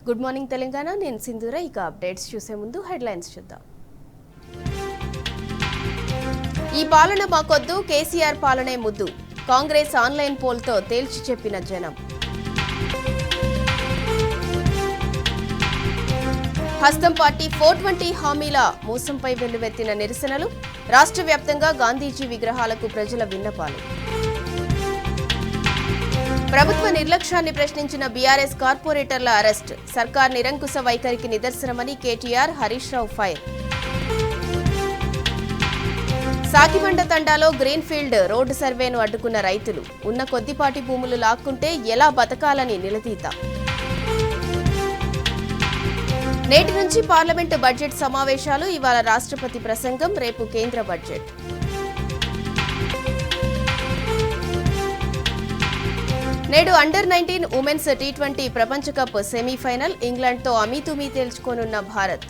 Good morning Telangana. నేను సింధూర. ఇక అప్డేట్స్ చూసే ముందు హెడ్లైన్స్ చూద్దాం. ఈ పాలన మాకొద్దు, కేసీఆర్ పాలనే ముద్దు. కాంగ్రెస్ ఆన్లైన్ పోల్తో తేల్చి చెప్పిన జనం. హస్తం పార్టీ 420 హామీల మోసంపై వెల్లువెత్తిన నిరసనలు. రాష్ట్ర వ్యాప్తంగా గాంధీజీ విగ్రహాలకు ప్రజల విన్నపాలు. ప్రభుత్వ నిర్లక్ష్యాన్ని ప్రశ్నించిన బీఆర్ఎస్ కార్పొరేటర్ల అరెస్ట్. సర్కార్ నిరంకుశ వైఖరికి నిదర్శనమని కేటీఆర్, హరీష్ రావు ఫైర్. సాకిబండ తండాలో గ్రీన్ఫీల్డ్ రోడ్డు సర్వేను అడ్డుకున్న రైతులు. ఉన్న కొద్దిపాటి భూములు లాక్కుంటే ఎలా బతకాలని నిలదీత. నేటి నుంచి పార్లమెంటు బడ్జెట్ సమావేశాలు. ఇవాళ రాష్ట్రపతి ప్రసంగం, రేపు కేంద్ర బడ్జెట్. నేడు అండర్-19 ఉమెన్స్ టీ20 ప్రపంచ కప్ సెమీఫైనల్. ఇంగ్లాండ్తో అమీతుమీ తేల్చుకోనున్న భారత్.